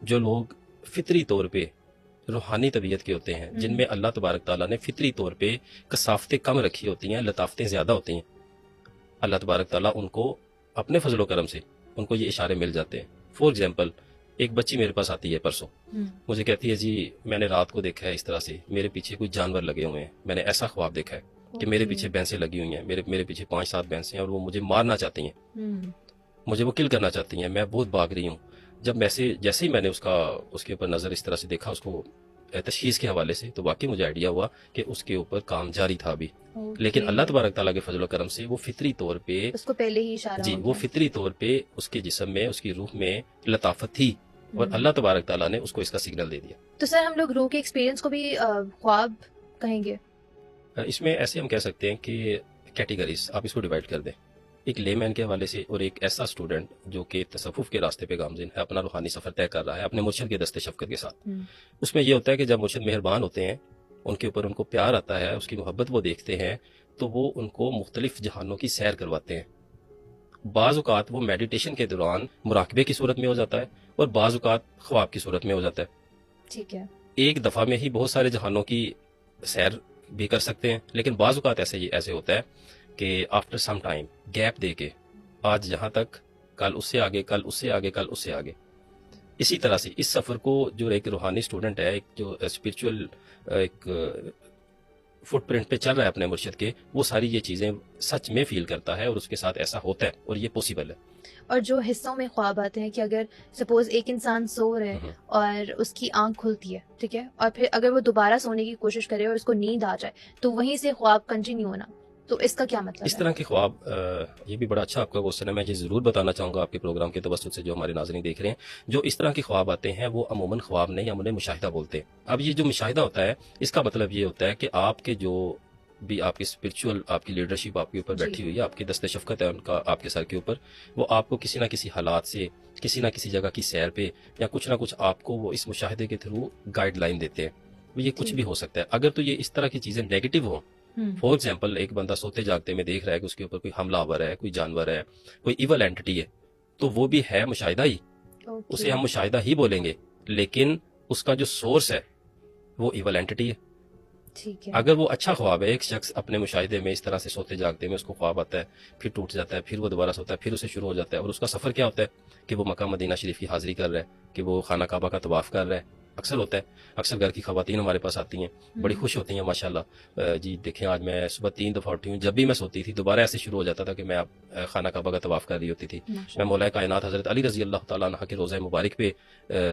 جو لوگ فطری طور پہ روحانی طبیعت کے ہوتے ہیں، جن میں اللہ تبارک تعالیٰ نے فطری طور پہ کثافتیں کم رکھی ہوتی ہیں، لطافتیں زیادہ ہوتی ہیں، اللہ تبارک تعالیٰ ان کو اپنے فضل و کرم سے ان کو یہ اشارے مل جاتے ہیں. فار ایگزامپل، ایک بچی میرے پاس آتی ہے پرسوں، مجھے کہتی ہے جی میں نے رات کو دیکھا ہے اس طرح سے میرے پیچھے کوئی جانور لگے ہوئے ہیں، میں نے ایسا خواب دیکھا ہے کہ میرے پیچھے بھینسیں لگی ہوئی ہیں، میرے پیچھے 5-7 بھینسیں ہیں اور وہ مجھے مارنا چاہتی ہیں، مجھے وہ کل کرنا چاہتی ہیں، میں بہت بھاگ رہی ہوں. جب جیسے ہی میں نے اس کے اوپر نظر اس طرح سے دیکھا، اس کو تشخیص کے حوالے سے، تو واقعی مجھے آئیڈیا ہوا کہ اس کے اوپر کام جاری تھا ابھی. لیکن اللہ تبارک تعالیٰ کے فضل و کرم سے وہ فطری طور پہ اس کو پہلے ہی اشارہ جی ہو وہ گیا. فطری طور پہ اس کے جسم میں، اس کی روح میں لطافت تھی، اور اللہ تبارک تعالیٰ نے اس کو اس کا سگنل دے دیا. تو سر ہم لوگ روح کے ایکسپیرینس کو بھی خواب کہیں گے؟ اس میں ایسے ہم کہہ سکتے ہیں کہ کیٹیگریز آپ اس کو ڈیوائڈ کر دیں، ایک لے مین کے حوالے سے اور ایک ایسا اسٹوڈنٹ جو کہ تصوف کے راستے پہ گامزن ہے، اپنا روحانی سفر طے کر رہا ہے اپنے مرشد کے دست شفقت کے ساتھ. اس میں یہ ہوتا ہے کہ جب مرشد مہربان ہوتے ہیں، ان کے اوپر ان کو پیار آتا ہے، اس کی محبت وہ دیکھتے ہیں، تو وہ ان کو مختلف جہانوں کی سیر کرواتے ہیں. بعض اوقات وہ میڈیٹیشن کے دوران مراقبے کی صورت میں ہو جاتا ہے، اور بعض اوقات خواب کی صورت میں ہو جاتا ہے. ٹھیک ہے. ایک دفعہ میں ہی بہت سارے جہانوں کی سیر بھی کر سکتے ہیں، لیکن بعض اوقات ایسے ہوتا ہے کہ آفٹر سم ٹائم گیپ دے کے آج جہاں تک، کل اس سے آگے، کل اس سے آگے، کل اس سے آگے. اسی طرح سے اس سفر کو جو ایک روحانی اسٹوڈنٹ ہے، ایک جو اسپرچول ایک فٹ پرنٹ پہ چل رہا ہے اپنے مرشد کے، وہ ساری یہ چیزیں سچ میں فیل کرتا ہے، اور اس کے ساتھ ایسا ہوتا ہے اور یہ پاسبل ہے. اور جو حصوں میں خواب آتے ہیں کہ اگر سپوز ایک انسان سو رہے ہے اور اس کی آنکھ کھلتی ہے، ٹھیک ہے، اور پھر اگر وہ دوبارہ سونے کی کوشش کرے اور اس کو نیند آ جائے تو وہیں سے خواب کنٹینیو ہونا، تو اس کا کیا مطلب اس ہے؟ طرح کے خواب یہ بھی بڑا اچھا آپ کا کوشچن ہے. میں یہ ضرور بتانا چاہوں گا آپ کے پروگرام کے توسط سے جو ہمارے ناظرین دیکھ رہے ہیں، جو اس طرح کے خواب آتے ہیں وہ عموماً خواب نہیں، ہم انہیں مشاہدہ بولتے ہیں. اب یہ جو مشاہدہ ہوتا ہے، اس کا مطلب یہ ہوتا ہے کہ آپ کے جو بھی آپ کی اسپرچول، آپ کی لیڈرشپ آپ کے اوپر بیٹھی ہوئی ہے، آپ کی دست شفقت ہے ان کا آپ کے سر کے اوپر، وہ آپ کو کسی نہ کسی حالات سے، کسی نہ کسی جگہ کی سیر پہ یا کچھ نہ کچھ آپ کو وہ اس مشاہدے کے تھرو گائیڈ لائن دیتے ہیں. یہ کچھ بھی ہو سکتا ہے. اگر تو یہ اس طرح کی چیزیں نیگیٹو ہوں، فار ایگزامپل ایک بندہ سوتے جاگتے میں دیکھ رہا ہے کہ اس کے اوپر کوئی حملہ آور ہے، کوئی جانور ہے، کوئی ایول اینٹی ہے، تو وہ بھی ہے مشاہدہ ہی، اسے ہم مشاہدہ ہی بولیں گے، لیکن اس کا جو سورس ہے وہ ایول اینٹی ہے. ٹھیک ہے. اگر وہ اچھا خواب ہے، ایک شخص اپنے مشاہدے میں اس طرح سے سوتے جاگتے میں اس کو خواب آتا ہے، پھر ٹوٹ جاتا ہے، پھر وہ دوبارہ سوتا ہے، پھر اسے شروع ہو جاتا ہے، اور اس کا سفر کیا ہوتا ہے کہ وہ مکہ مدینہ شریف کی حاضری کر رہا ہے، کہ وہ خانہ کعبہ کا طواف کر رہا ہے. اکثر ہوتا ہے، اکثر گھر کی خواتین ہمارے پاس آتی ہیں، بڑی خوش ہوتی ہیں ماشاءاللہ، جی دیکھیں آج میں صبح 3 دفعہ اٹھی ہوں، جب بھی میں سوتی تھی دوبارہ ایسے شروع ہو جاتا تھا کہ میں خانہ کعبہ کا طواف کر رہی ہوتی تھی. میں مولا کائنات حضرت علی رضی اللہ تعالیٰ عنہ کے روضہ مبارک پہ